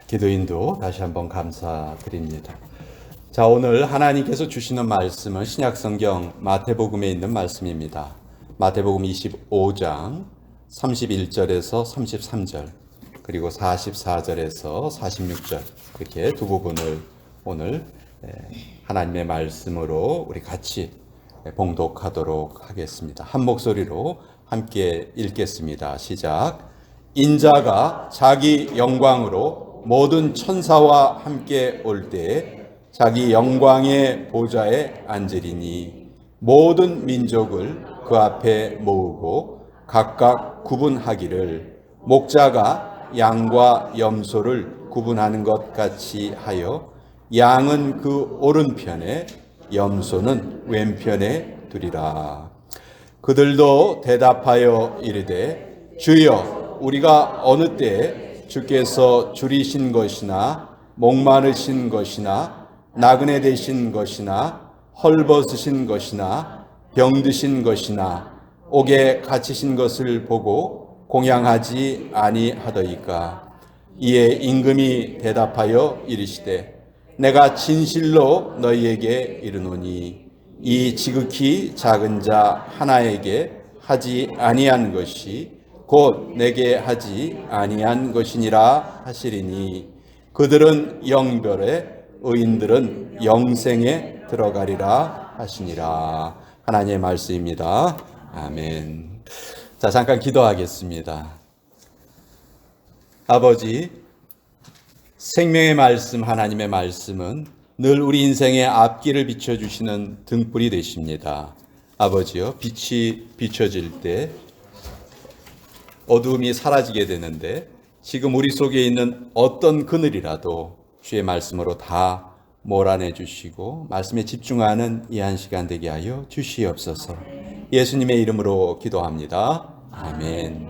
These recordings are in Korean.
기도인도 다시 한번 감사드립니다. 자, 오늘 하나님께서 주시는 말씀은 신약성경 마태복음에 있는 말씀입니다. 마태복음 25장 31절에서 33절 그리고 44절에서 46절 이렇게 두 부분을 오늘 하나님의 말씀으로 우리 같이 봉독하도록 하겠습니다. 한 목소리로 함께 읽겠습니다. 시작. 인자가 자기 영광으로 모든 천사와 함께 올 때에 자기 영광의 보좌에 앉으리니 모든 민족을 그 앞에 모으고 각각 구분하기를 목자가 양과 염소를 구분하는 것 같이 하여 양은 그 오른편에 염소는 왼편에 두리라. 그들도 대답하여 이르되 주여 우리가 어느 때에 주께서 줄이신 것이나 목마르신 것이나 나그네 되신 것이나 헐벗으신 것이나 병드신 것이나 옥에 갇히신 것을 보고 공양하지 아니하더이까. 이에 임금이 대답하여 이르시되 내가 진실로 너희에게 이르노니 이 지극히 작은 자 하나에게 하지 아니한 것이 곧 내게 하지 아니한 것이니라 하시리니 그들은 영별에 의인들은 영생에 들어가리라 하시니라. 하나님의 말씀입니다. 아멘. 자, 잠깐 기도하겠습니다. 아버지, 생명의 말씀, 하나님의 말씀은 늘 우리 인생의 앞길을 비춰주시는 등불이 되십니다. 아버지요, 빛이 비춰질 때 어두움이 사라지게 되는데 지금 우리 속에 있는 어떤 그늘이라도 주의 말씀으로 다 몰아내 주시고 말씀에 집중하는 이 한 시간 되게 하여 주시옵소서. 예수님의 이름으로 기도합니다. 아멘.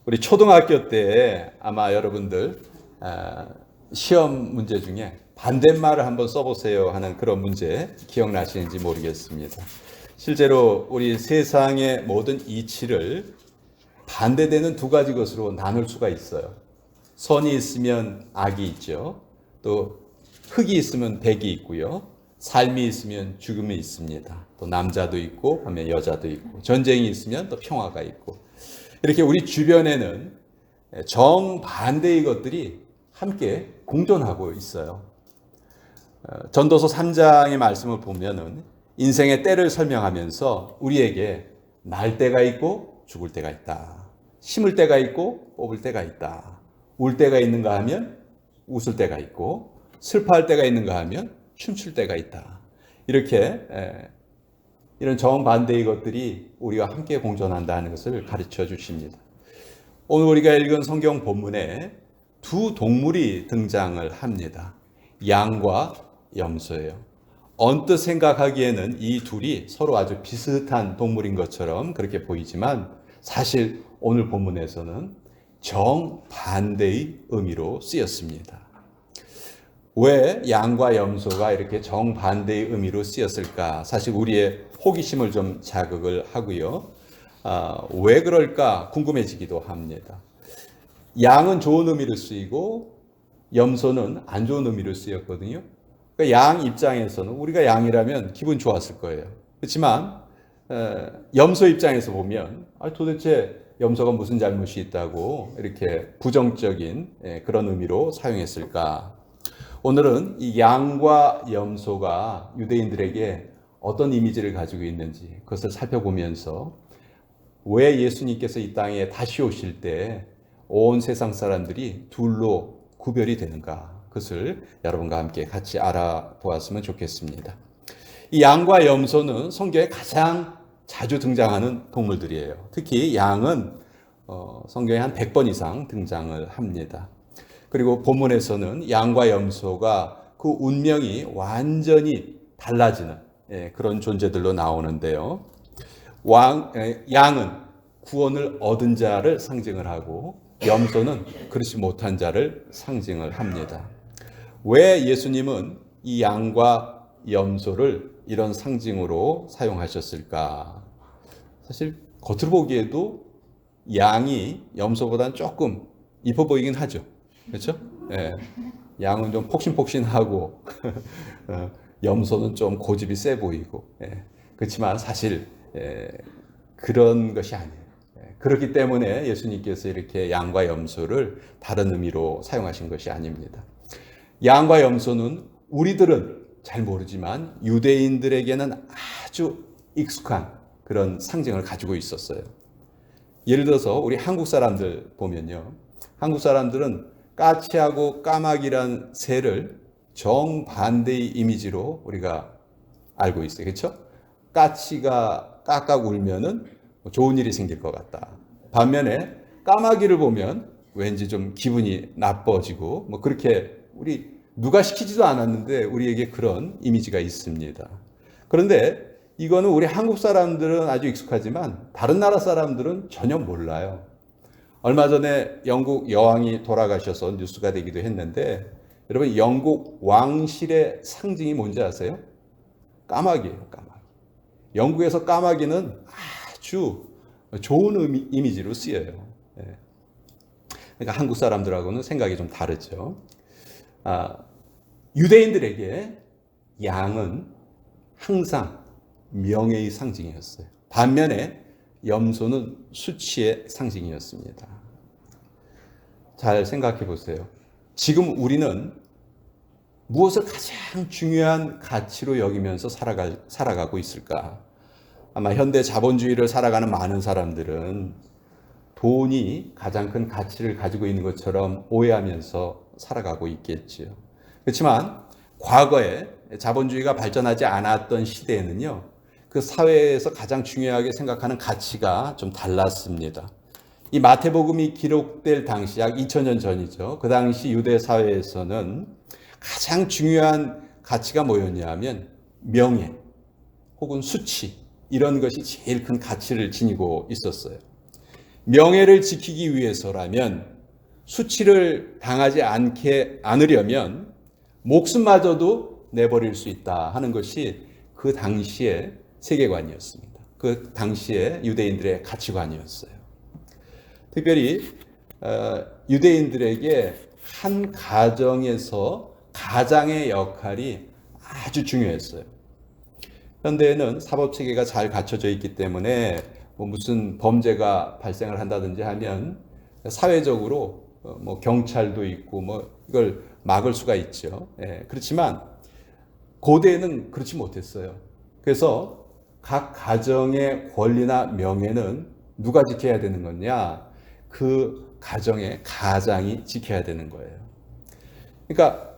우리 초등학교 때 아마 여러분들 시험 문제 중에 반대말을 한번 써보세요 하는 그런 문제 기억나시는지 모르겠습니다. 실제로 우리 세상의 모든 이치를 반대되는 두 가지 것으로 나눌 수가 있어요. 선이 있으면 악이 있죠. 또 흑이 있으면 백이 있고요. 삶이 있으면 죽음이 있습니다. 또 남자도 있고 여자도 있고 전쟁이 있으면 또 평화가 있고 이렇게 우리 주변에는 정반대의 것들이 함께 공존하고 있어요. 전도서 3장의 말씀을 보면은 인생의 때를 설명하면서 우리에게 날 때가 있고 죽을 때가 있다. 심을 때가 있고 뽑을 때가 있다. 울 때가 있는가 하면 웃을 때가 있고 슬퍼할 때가 있는가 하면 춤출 때가 있다. 이렇게 이런 정반대의 것들이 우리와 함께 공존한다는 것을 가르쳐 주십니다. 오늘 우리가 읽은 성경 본문에 두 동물이 등장을 합니다. 양과 염소예요. 언뜻 생각하기에는 이 둘이 서로 아주 비슷한 동물인 것처럼 그렇게 보이지만 사실 오늘 본문에서는 정반대의 의미로 쓰였습니다. 왜 양과 염소가 이렇게 정반대의 의미로 쓰였을까? 사실 우리의 호기심을 좀 자극을 하고요. 왜 그럴까 궁금해지기도 합니다. 양은 좋은 의미로 쓰이고 염소는 안 좋은 의미로 쓰였거든요. 그러니까 양 입장에서는 우리가 양이라면 기분 좋았을 거예요. 그렇지만 염소 입장에서 보면 도대체 염소가 무슨 잘못이 있다고 이렇게 부정적인 그런 의미로 사용했을까? 오늘은 이 양과 염소가 유대인들에게 어떤 이미지를 가지고 있는지 그것을 살펴보면서 왜 예수님께서 이 땅에 다시 오실 때 온 세상 사람들이 둘로 구별이 되는가? 그것을 여러분과 함께 같이 알아보았으면 좋겠습니다. 이 양과 염소는 성경에 가장 자주 등장하는 동물들이에요. 특히 양은 성경에 한 100번 이상 등장을 합니다. 그리고 본문에서는 양과 염소가 그 운명이 완전히 달라지는 그런 존재들로 나오는데요. 양은 구원을 얻은 자를 상징을 하고 염소는 그렇지 못한 자를 상징을 합니다. 왜 예수님은 이 양과 염소를 이런 상징으로 사용하셨을까? 사실 겉으로 보기에도 양이 염소보다는 조금 이뻐 보이긴 하죠. 그렇죠? 예. 양은 좀 폭신폭신하고 염소는 좀 고집이 세 보이고. 예. 그렇지만 사실 그런 것이 아니에요. 그렇기 때문에 예수님께서 이렇게 양과 염소를 다른 의미로 사용하신 것이 아닙니다. 양과 염소는 우리들은 잘 모르지만 유대인들에게는 아주 익숙한 그런 상징을 가지고 있었어요. 예를 들어서 우리 한국 사람들 보면요. 한국 사람들은 까치하고 까마귀란 새를 정반대의 이미지로 우리가 알고 있어요. 그렇죠? 까치가 깍깍 울면은 좋은 일이 생길 것 같다. 반면에 까마귀를 보면 왠지 좀 기분이 나빠지고 뭐 그렇게 우리 누가 시키지도 않았는데 우리에게 그런 이미지가 있습니다. 그런데 이거는 우리 한국 사람들은 아주 익숙하지만 다른 나라 사람들은 전혀 몰라요. 얼마 전에 영국 여왕이 돌아가셔서 뉴스가 되기도 했는데 여러분 영국 왕실의 상징이 뭔지 아세요? 까마귀예요. 까마귀. 영국에서 까마귀는 아주 좋은 이미지로 쓰여요. 그러니까 한국 사람들하고는 생각이 좀 다르죠. 유대인들에게 양은 항상 명예의 상징이었어요. 반면에 염소는 수치의 상징이었습니다. 잘 생각해 보세요. 지금 우리는 무엇을 가장 중요한 가치로 여기면서 살아가고 있을까? 아마 현대 자본주의를 살아가는 많은 사람들은 돈이 가장 큰 가치를 가지고 있는 것처럼 오해하면서 살아가고 있겠지요. 그렇지만 과거에 자본주의가 발전하지 않았던 시대에는요, 그 사회에서 가장 중요하게 생각하는 가치가 좀 달랐습니다. 이 마태복음이 기록될 당시 약 2000년 전이죠. 그 당시 유대 사회에서는 가장 중요한 가치가 뭐였냐면 명예 혹은 수치 이런 것이 제일 큰 가치를 지니고 있었어요. 명예를 지키기 위해서라면 수치를 당하지 않으려면 목숨마저도 내버릴 수 있다 하는 것이 그 당시의 세계관이었습니다. 그 당시의 유대인들의 가치관이었어요. 특별히 유대인들에게 한 가정에서 가장의 역할이 아주 중요했어요. 현대에는 사법체계가 잘 갖춰져 있기 때문에 무슨 범죄가 발생을 한다든지 하면 사회적으로 경찰도 있고 이걸 막을 수가 있죠. 그렇지만 고대에는 그렇지 못했어요. 그래서 각 가정의 권리나 명예는 누가 지켜야 되는 거냐? 그 가정의 가장이 지켜야 되는 거예요. 그러니까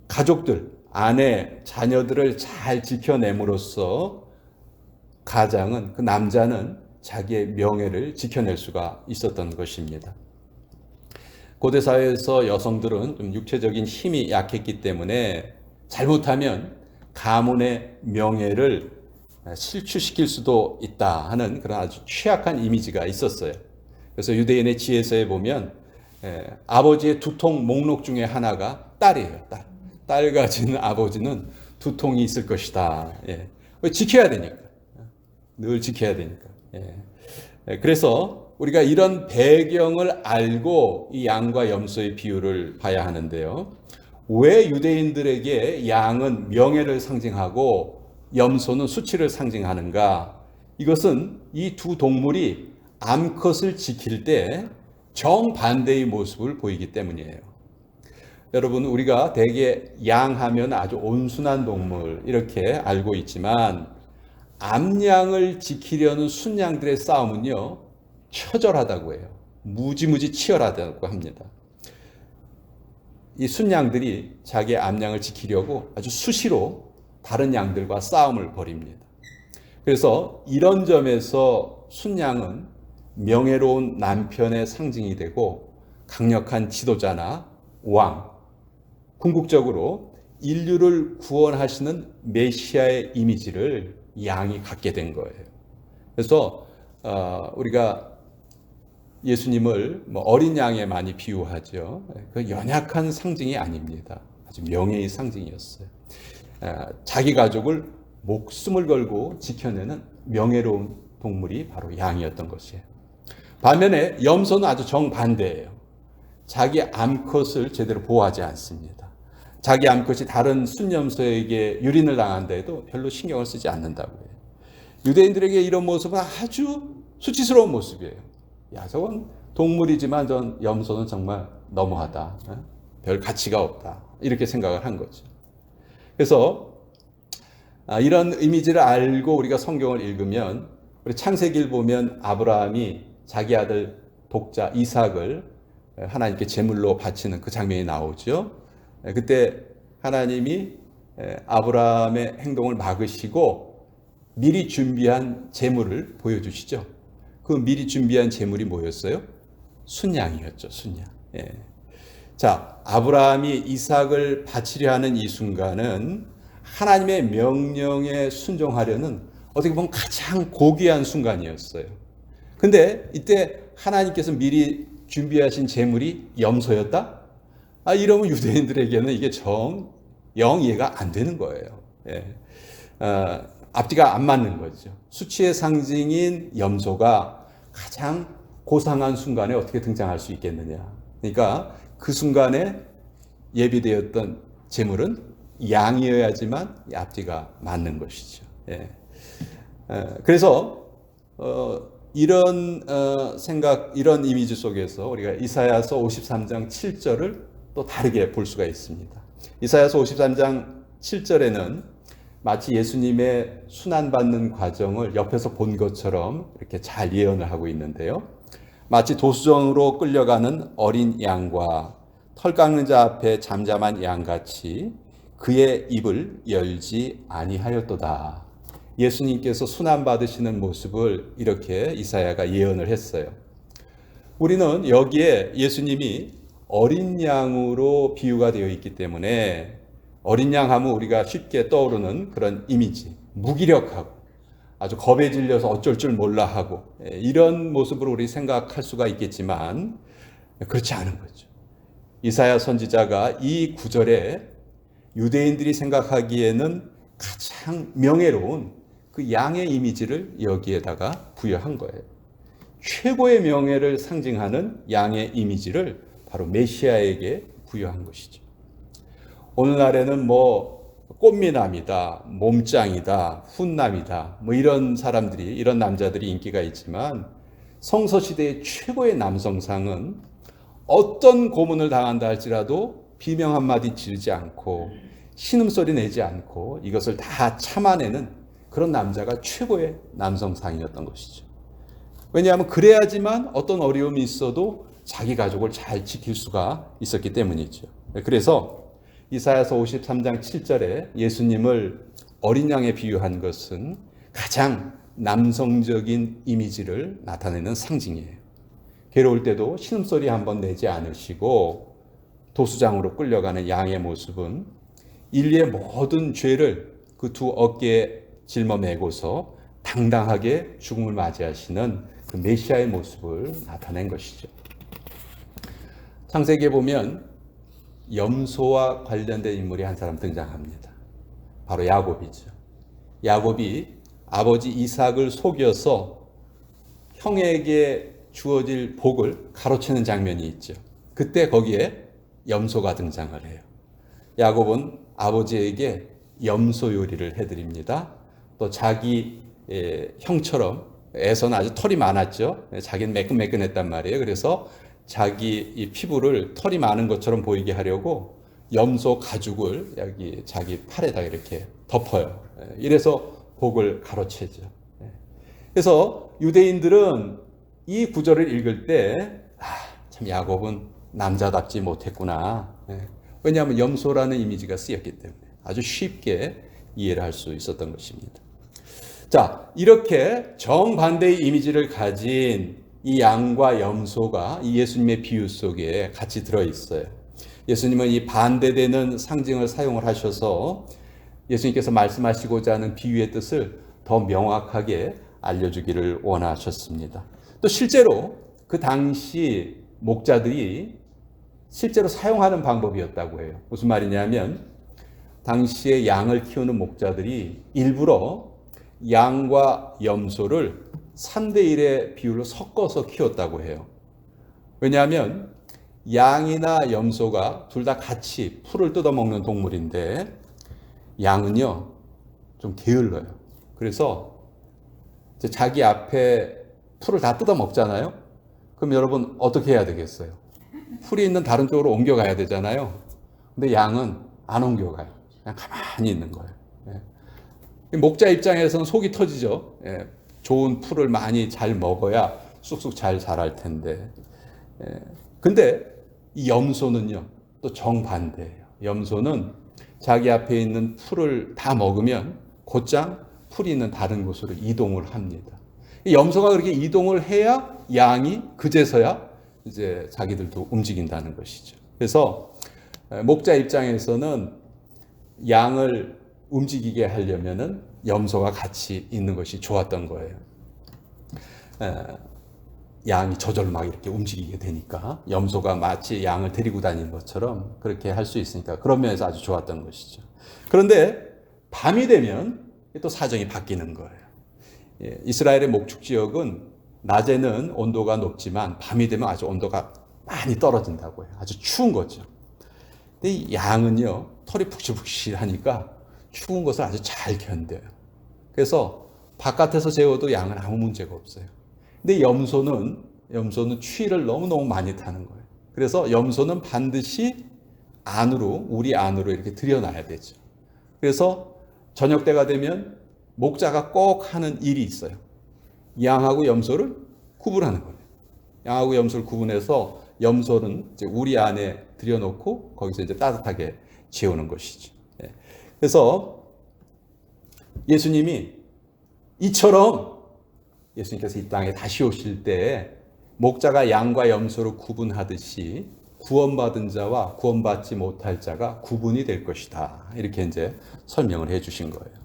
가족들, 아내, 자녀들을 잘 지켜냄으로써 가장은, 그 남자는 자기의 명예를 지켜낼 수가 있었던 것입니다. 고대 사회에서 여성들은 좀 육체적인 힘이 약했기 때문에 잘못하면 가문의 명예를 실추시킬 수도 있다 하는 그런 아주 취약한 이미지가 있었어요. 그래서 유대인의 지혜서에 보면 아버지의 두통 목록 중에 하나가 딸이에요. 딸 가진 아버지는 두통이 있을 것이다. 지켜야 되니까. 늘 지켜야 되니까. 그래서 우리가 이런 배경을 알고 이 양과 염소의 비유를 봐야 하는데요. 왜 유대인들에게 양은 명예를 상징하고 염소는 수치를 상징하는가? 이것은 이 두 동물이 암컷을 지킬 때 정반대의 모습을 보이기 때문이에요. 여러분, 우리가 대개 양하면 아주 온순한 동물 이렇게 알고 있지만 암양을 지키려는 순양들의 싸움은요, 처절하다고 해요. 무지무지 치열하다고 합니다. 이 순양들이 자기의 암양을 지키려고 아주 수시로 다른 양들과 싸움을 벌입니다. 그래서 이런 점에서 순양은 명예로운 남편의 상징이 되고 강력한 지도자나 왕, 궁극적으로 인류를 구원하시는 메시아의 이미지를 양이 갖게 된 거예요. 그래서 우리가 예수님을 어린 양에 많이 비유하죠. 그 연약한 상징이 아닙니다. 아주 명예의 상징이었어요. 자기 가족을 목숨을 걸고 지켜내는 명예로운 동물이 바로 양이었던 것이에요. 반면에 염소는 아주 정반대예요. 자기 암컷을 제대로 보호하지 않습니다. 자기 암컷이 다른 순염소에게 유린을 당한다 해도 별로 신경을 쓰지 않는다고 해요. 유대인들에게 이런 모습은 아주 수치스러운 모습이에요. 야, 저건 동물이지만 전 염소는 정말 너무하다. 별 가치가 없다. 이렇게 생각을 한 거죠. 그래서 이런 이미지를 알고 우리가 성경을 읽으면 우리 창세기를 보면 아브라함이 자기 아들 독자 이삭을 하나님께 제물로 바치는 그 장면이 나오죠. 그때 하나님이 아브라함의 행동을 막으시고 미리 준비한 제물을 보여주시죠. 그 미리 준비한 제물이 뭐였어요? 순양이었죠. 순양. 예. 자, 아브라함이 이삭을 바치려 하는 이 순간은 하나님의 명령에 순종하려는 어떻게 보면 가장 고귀한 순간이었어요. 근데 이때 하나님께서 미리 준비하신 제물이 염소였다? 이러면 유대인들에게는 이게 영 이해가 안 되는 거예요. 예. 앞뒤가 안 맞는 거죠. 수치의 상징인 염소가 가장 고상한 순간에 어떻게 등장할 수 있겠느냐. 그러니까 그 순간에 예비되었던 제물은 양이어야지만 앞뒤가 맞는 것이죠. 예. 그래서 이런 생각, 이런 이미지 속에서 우리가 이사야서 53장 7절을 또 다르게 볼 수가 있습니다. 이사야서 53장 7절에는 마치 예수님의 순환받는 과정을 옆에서 본 것처럼 이렇게 잘 예언을 하고 있는데요. 마치 도수정으로 끌려가는 어린 양과 털 깎는 자 앞에 잠잠한 양같이 그의 입을 열지 아니하였도다. 예수님께서 순환받으시는 모습을 이렇게 이사야가 예언을 했어요. 우리는 여기에 예수님이 어린 양으로 비유가 되어 있기 때문에 어린 양 하면 우리가 쉽게 떠오르는 그런 이미지, 무기력하고 아주 겁에 질려서 어쩔 줄 몰라 하고 이런 모습으로 우리 생각할 수가 있겠지만 그렇지 않은 거죠. 이사야 선지자가 이 구절에 유대인들이 생각하기에는 가장 명예로운 그 양의 이미지를 여기에다가 부여한 거예요. 최고의 명예를 상징하는 양의 이미지를 바로 메시아에게 부여한 것이죠. 오늘날에는 꽃미남이다, 몸짱이다, 훈남이다, 이런 사람들이, 이런 남자들이 인기가 있지만 성서시대의 최고의 남성상은 어떤 고문을 당한다 할지라도 비명 한마디 지르지 않고 신음소리 내지 않고 이것을 다 참아내는 그런 남자가 최고의 남성상이었던 것이죠. 왜냐하면 그래야지만 어떤 어려움이 있어도 자기 가족을 잘 지킬 수가 있었기 때문이죠. 그래서 이사야서 53장 7절에 예수님을 어린 양에 비유한 것은 가장 남성적인 이미지를 나타내는 상징이에요. 괴로울 때도 신음소리 한번 내지 않으시고 도수장으로 끌려가는 양의 모습은 인류의 모든 죄를 그 두 어깨에 짊어매고서 당당하게 죽음을 맞이하시는 그 메시아의 모습을 나타낸 것이죠. 창세기에 보면 염소와 관련된 인물이 한 사람 등장합니다. 바로 야곱이죠. 야곱이 아버지 이삭을 속여서 형에게 주어질 복을 가로채는 장면이 있죠. 그때 거기에 염소가 등장을 해요. 야곱은 아버지에게 염소 요리를 해드립니다. 또 자기 형처럼 애서는 아주 털이 많았죠. 자기는 매끈매끈했단 말이에요. 그래서 자기 이 피부를 털이 많은 것처럼 보이게 하려고 염소 가죽을 여기 자기 팔에다 이렇게 덮어요. 이래서 복을 가로채죠. 그래서 유대인들은 이 구절을 읽을 때 참 야곱은 남자답지 못했구나. 왜냐하면 염소라는 이미지가 쓰였기 때문에 아주 쉽게 이해를 할 수 있었던 것입니다. 자, 이렇게 정반대의 이미지를 가진 이 양과 염소가 이 예수님의 비유 속에 같이 들어있어요. 예수님은 이 반대되는 상징을 사용을 하셔서 예수님께서 말씀하시고자 하는 비유의 뜻을 더 명확하게 알려주기를 원하셨습니다. 또 실제로 그 당시 목자들이 실제로 사용하는 방법이었다고 해요. 무슨 말이냐면 당시에 양을 키우는 목자들이 일부러 양과 염소를 3대 1의 비율로 섞어서 키웠다고 해요. 왜냐하면 양이나 염소가 둘 다 같이 풀을 뜯어먹는 동물인데 양은요 좀 게을러요. 그래서 이제 자기 앞에 풀을 다 뜯어먹잖아요. 그럼 여러분 어떻게 해야 되겠어요? 풀이 있는 다른 쪽으로 옮겨가야 되잖아요. 근데 양은 안 옮겨가요. 그냥 가만히 있는 거예요. 목자 입장에서는 속이 터지죠. 좋은 풀을 많이 잘 먹어야 쑥쑥 잘 자랄 텐데. 근데 이 염소는요, 또 정반대예요. 염소는 자기 앞에 있는 풀을 다 먹으면 곧장 풀이 있는 다른 곳으로 이동을 합니다. 이 염소가 그렇게 이동을 해야 양이 그제서야 이제 자기들도 움직인다는 것이죠. 그래서 목자 입장에서는 양을 움직이게 하려면은 염소가 같이 있는 것이 좋았던 거예요. 양이 저절로 막 이렇게 움직이게 되니까 염소가 마치 양을 데리고 다니는 것처럼 그렇게 할 수 있으니까 그런 면에서 아주 좋았던 것이죠. 그런데 밤이 되면 또 사정이 바뀌는 거예요. 이스라엘의 목축 지역은 낮에는 온도가 높지만 밤이 되면 아주 온도가 많이 떨어진다고 해요. 아주 추운 거죠. 근데 이 양은요, 털이 푹실푹실하니까 추운 것을 아주 잘 견뎌요. 그래서 바깥에서 재워도 양은 아무 문제가 없어요. 근데 염소는 추위를 너무너무 많이 타는 거예요. 그래서 염소는 반드시 우리 안으로 이렇게 들여놔야 되죠. 그래서 저녁 때가 되면 목자가 꼭 하는 일이 있어요. 양하고 염소를 구분하는 거예요. 양하고 염소를 구분해서 염소는 이제 우리 안에 들여놓고 거기서 이제 따뜻하게 재우는 것이죠. 그래서 예수님이 이처럼 예수님께서 이 땅에 다시 오실 때 목자가 양과 염소를 구분하듯이 구원받은 자와 구원받지 못할 자가 구분이 될 것이다. 이렇게 이제 설명을 해 주신 거예요.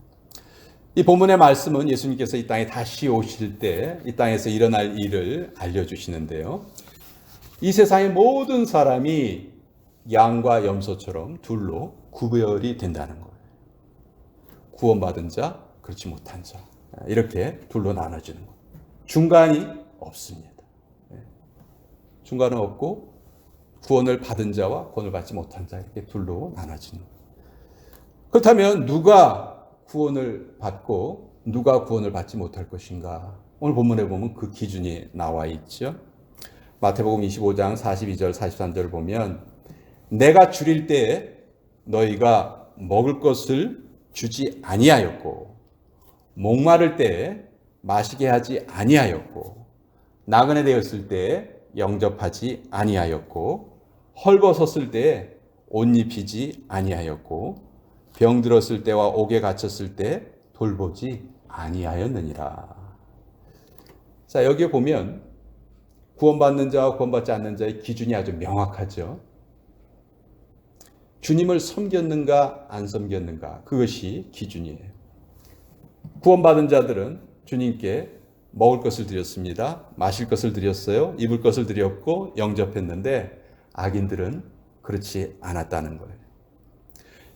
이 본문의 말씀은 예수님께서 이 땅에 다시 오실 때 이 땅에서 일어날 일을 알려주시는데요. 이 세상의 모든 사람이 양과 염소처럼 둘로 구별이 된다는 거예요. 구원받은 자, 그렇지 못한 자. 이렇게 둘로 나눠지는 거예요. 중간이 없습니다. 중간은 없고 구원을 받은 자와 구원을 받지 못한 자 이렇게 둘로 나눠지는 거예요. 그렇다면 누가 구원을 받고 누가 구원을 받지 못할 것인가? 오늘 본문에 보면 그 기준이 나와 있죠. 마태복음 25장 42절 43절 보면 내가 줄일 때에 너희가 먹을 것을 주지 아니하였고 목마를 때에 마시게 하지 아니하였고 나그네 되었을 때에 영접하지 아니하였고 헐벗었을 때에 옷 입히지 아니하였고 병들었을 때와 옥에 갇혔을 때 돌보지 아니하였느니라. 자, 여기에 보면 구원받는 자와 구원받지 않는 자의 기준이 아주 명확하죠. 주님을 섬겼는가 안 섬겼는가 그것이 기준이에요. 구원받은 자들은 주님께 먹을 것을 드렸습니다. 마실 것을 드렸어요. 입을 것을 드렸고 영접했는데 악인들은 그렇지 않았다는 거예요.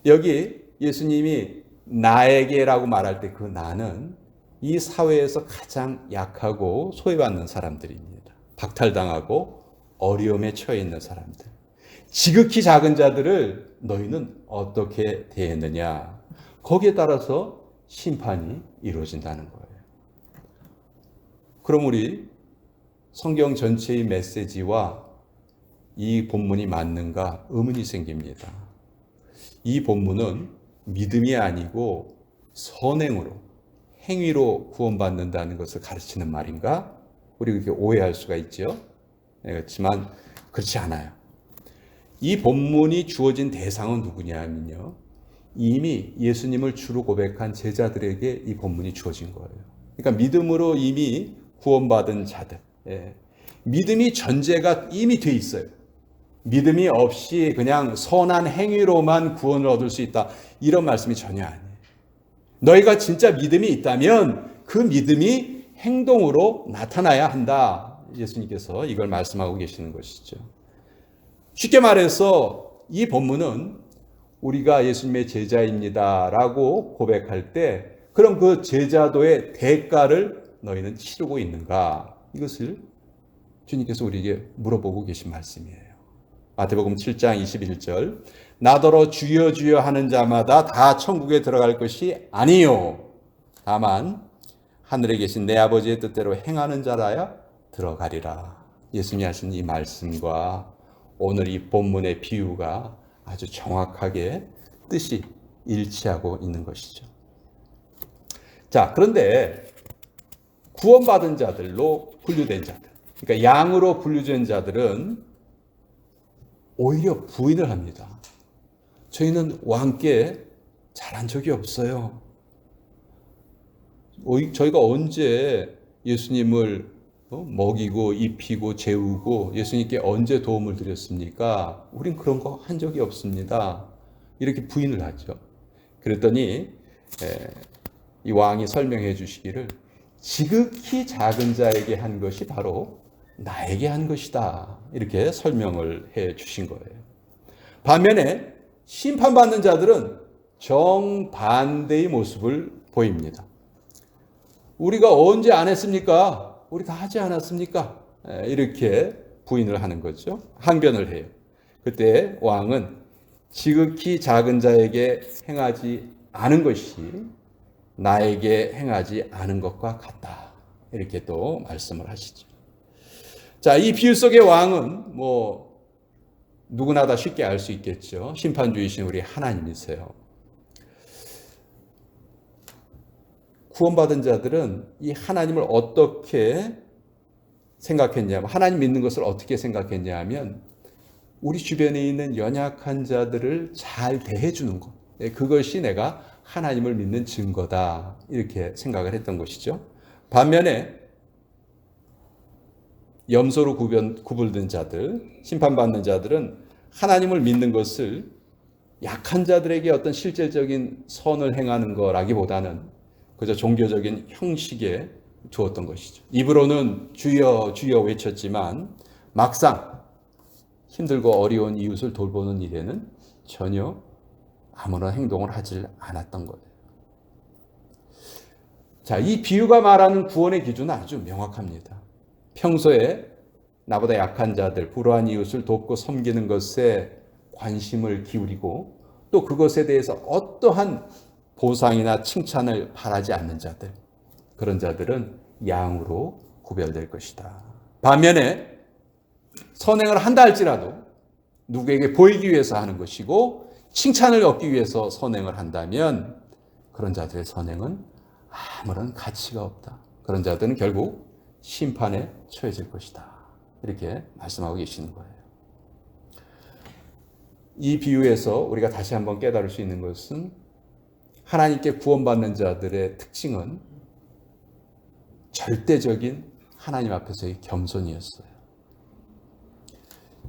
여기 예수님이 나에게라고 말할 때 그 나는 이 사회에서 가장 약하고 소외받는 사람들입니다. 박탈당하고 어려움에 처해 있는 사람들. 지극히 작은 자들을 너희는 어떻게 대했느냐. 거기에 따라서 심판이 이루어진다는 거예요. 그럼 우리 성경 전체의 메시지와 이 본문이 맞는가 의문이 생깁니다. 이 본문은 믿음이 아니고 선행으로, 행위로 구원받는다는 것을 가르치는 말인가? 우리 그렇게 오해할 수가 있죠. 그렇지만 그렇지 않아요. 이 본문이 주어진 대상은 누구냐면요. 이미 예수님을 주로 고백한 제자들에게 이 본문이 주어진 거예요. 그러니까 믿음으로 이미 구원받은 자들. 믿음이 전제가 이미 돼 있어요. 믿음이 없이 그냥 선한 행위로만 구원을 얻을 수 있다. 이런 말씀이 전혀 아니에요. 너희가 진짜 믿음이 있다면 그 믿음이 행동으로 나타나야 한다. 예수님께서 이걸 말씀하고 계시는 것이죠. 쉽게 말해서 이 본문은 우리가 예수님의 제자입니다라고 고백할 때 그럼 그 제자도의 대가를 너희는 치르고 있는가? 이것을 주님께서 우리에게 물어보고 계신 말씀이에요. 마태복음 7장 21절 나더러 주여 주여 하는 자마다 다 천국에 들어갈 것이 아니요 다만 하늘에 계신 내 아버지의 뜻대로 행하는 자라야 들어가리라. 예수님이 하신 이 말씀과 오늘 이 본문의 비유가 아주 정확하게 뜻이 일치하고 있는 것이죠. 자, 그런데 구원받은 자들로 분류된 자들, 그러니까 양으로 분류된 자들은 오히려 부인을 합니다. 저희는 왕께 잘한 적이 없어요. 저희가 언제 예수님을 먹이고 입히고 재우고 예수님께 언제 도움을 드렸습니까? 우린 그런 거 한 적이 없습니다. 이렇게 부인을 하죠. 그랬더니 이 왕이 설명해 주시기를 지극히 작은 자에게 한 것이 바로 나에게 한 것이다. 이렇게 설명을 해 주신 거예요. 반면에 심판받는 자들은 정반대의 모습을 보입니다. 우리가 언제 안 했습니까? 우리 다 하지 않았습니까? 이렇게 부인을 하는 거죠. 항변을 해요. 그때 왕은 지극히 작은 자에게 행하지 않은 것이 나에게 행하지 않은 것과 같다. 이렇게 또 말씀을 하시죠. 자, 이 비유 속의 왕은 누구나 다 쉽게 알 수 있겠죠. 심판주이신 우리 하나님이세요. 구원받은 자들은 이 하나님을 어떻게 생각했냐면, 하나님 믿는 것을 어떻게 생각했냐면, 우리 주변에 있는 연약한 자들을 잘 대해주는 것. 그것이 내가 하나님을 믿는 증거다. 이렇게 생각을 했던 것이죠. 반면에 염소로 구분된 자들, 심판받는 자들은 하나님을 믿는 것을 약한 자들에게 어떤 실질적인 선을 행하는 거라기보다는 그저 종교적인 형식에 두었던 것이죠. 입으로는 주여 주여 외쳤지만 막상 힘들고 어려운 이웃을 돌보는 일에는 전혀 아무런 행동을 하지 않았던 거예요. 자, 이 비유가 말하는 구원의 기준은 아주 명확합니다. 평소에 나보다 약한 자들, 불우한 이웃을 돕고 섬기는 것에 관심을 기울이고 또 그것에 대해서 어떠한 보상이나 칭찬을 바라지 않는 자들, 그런 자들은 양으로 구별될 것이다. 반면에 선행을 한다 할지라도 누구에게 보이기 위해서 하는 것이고 칭찬을 얻기 위해서 선행을 한다면 그런 자들의 선행은 아무런 가치가 없다. 그런 자들은 결국 심판에 처해질 것이다. 이렇게 말씀하고 계시는 거예요. 이 비유에서 우리가 다시 한번 깨달을 수 있는 것은 하나님께 구원받는 자들의 특징은 절대적인 하나님 앞에서의 겸손이었어요.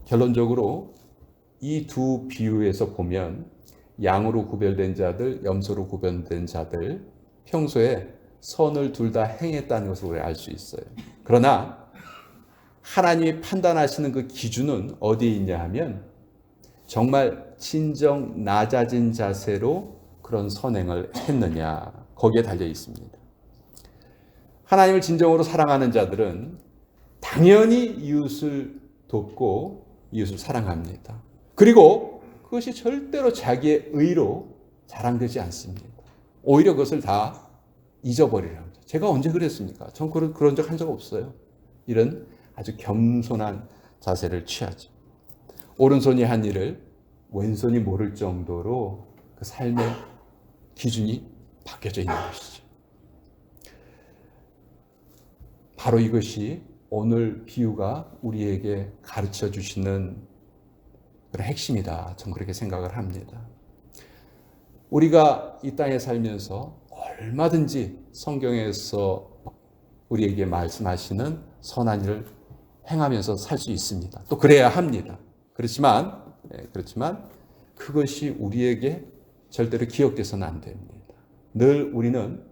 결론적으로 이 두 비유에서 보면 양으로 구별된 자들, 염소로 구별된 자들, 평소에 선을 둘 다 행했다는 것을 우리가 알 수 있어요. 그러나 하나님이 판단하시는 그 기준은 어디에 있냐 하면 정말 진정 낮아진 자세로 그런 선행을 했느냐, 거기에 달려 있습니다. 하나님을 진정으로 사랑하는 자들은 당연히 이웃을 돕고 이웃을 사랑합니다. 그리고 그것이 절대로 자기의 의로 자랑되지 않습니다. 오히려 그것을 다 잊어버리려 합니다. 제가 언제 그랬습니까? 전 그런 적 한 적 없어요. 이런 아주 겸손한 자세를 취하죠. 오른손이 한 일을 왼손이 모를 정도로 그 삶의 기준이 바뀌어져 있는 것이죠. 바로 이것이 오늘 비유가 우리에게 가르쳐 주시는 그런 핵심이다. 저는 그렇게 생각을 합니다. 우리가 이 땅에 살면서 얼마든지 성경에서 우리에게 말씀하시는 선한 일을 행하면서 살 수 있습니다. 또 그래야 합니다. 그렇지만 그것이 우리에게 절대로 기억돼서는 안 됩니다. 늘 우리는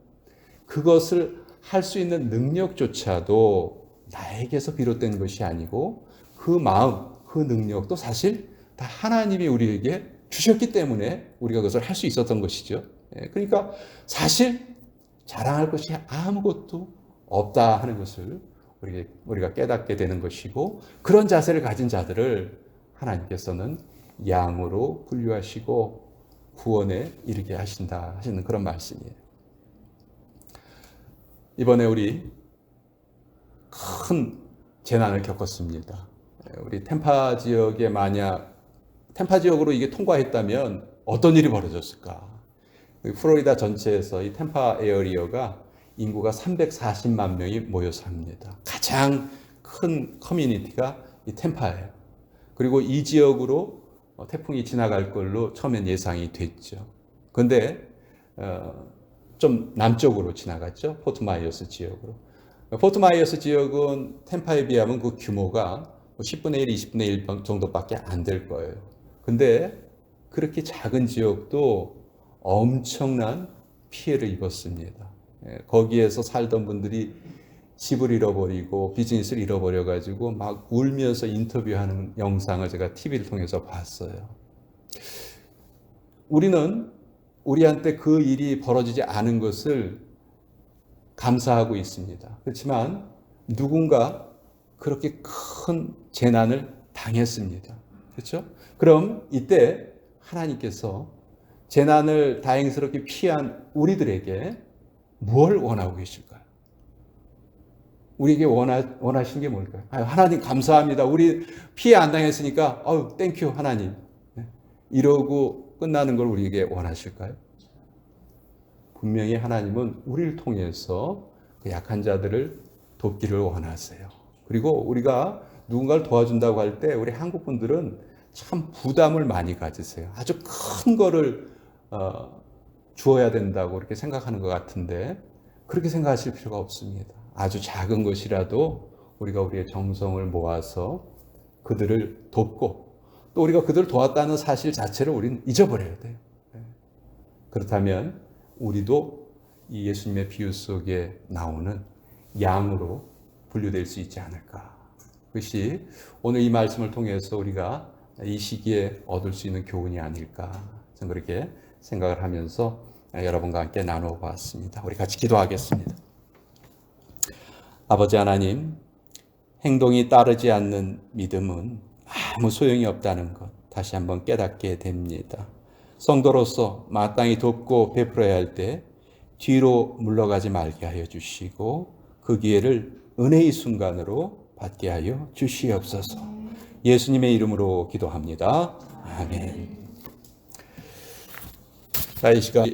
그것을 할 수 있는 능력조차도 나에게서 비롯된 것이 아니고 그 마음, 그 능력도 사실 다 하나님이 우리에게 주셨기 때문에 우리가 그것을 할 수 있었던 것이죠. 그러니까 사실 자랑할 것이 아무것도 없다 하는 것을 우리가 깨닫게 되는 것이고, 그런 자세를 가진 자들을 하나님께서는 양으로 분류하시고 구원에 이르게 하신다 하시는 그런 말씀이에요. 이번에 우리 큰 재난을 겪었습니다. 우리 템파 지역에 만약 템파 지역으로 이게 통과했다면 어떤 일이 벌어졌을까? 플로리다 전체에서 이 템파 에어리어가 인구가 340만 명이 모여 삽니다. 가장 큰 커뮤니티가 이 템파예요. 그리고 이 지역으로 태풍이 지나갈 걸로 처음엔 예상이 됐죠. 그런데 좀 남쪽으로 지나갔죠. 포트마이어스 지역으로. 포트마이어스 지역은 템파에 비하면 그 규모가 10분의 1, 20분의 1 정도밖에 안 될 거예요. 근데 그렇게 작은 지역도 엄청난 피해를 입었습니다. 거기에서 살던 분들이 집을 잃어버리고 비즈니스를 잃어버려가지고 막 울면서 인터뷰하는 영상을 제가 TV를 통해서 봤어요. 우리는 우리한테 그 일이 벌어지지 않은 것을 감사하고 있습니다. 그렇지만 누군가 그렇게 큰 재난을 당했습니다. 그렇죠? 그럼 이때 하나님께서 재난을 다행스럽게 피한 우리들에게 뭘 원하고 계실까요? 우리에게 원하시는 게 뭘까요? 하나님 감사합니다. 우리 피해 안 당했으니까 땡큐 하나님. 이러고 끝나는 걸 우리에게 원하실까요? 분명히 하나님은 우리를 통해서 그 약한 자들을 돕기를 원하세요. 그리고 우리가 누군가를 도와준다고 할 때 우리 한국 분들은 참 부담을 많이 가지세요. 아주 큰 거를 주어야 된다고 그렇게 생각하는 것 같은데 그렇게 생각하실 필요가 없습니다. 아주 작은 것이라도 우리가 우리의 정성을 모아서 그들을 돕고 또 우리가 그들을 도왔다는 사실 자체를 우리는 잊어버려야 돼요. 그렇다면 우리도 이 예수님의 비유 속에 나오는 양으로 분류될 수 있지 않을까. 그것이 오늘 이 말씀을 통해서 우리가 이 시기에 얻을 수 있는 교훈이 아닐까. 저는 그렇게 생각을 하면서 여러분과 함께 나누어 보았습니다. 우리 같이 기도하겠습니다. 아버지 하나님, 행동이 따르지 않는 믿음은 아무 소용이 없다는 것 다시 한번 깨닫게 됩니다. 성도로서 마땅히 돕고 베풀어야 할 때 뒤로 물러가지 말게 하여 주시고 그 기회를 은혜의 순간으로 받게 하여 주시옵소서. 예수님의 이름으로 기도합니다. 아멘. 자, 이 시간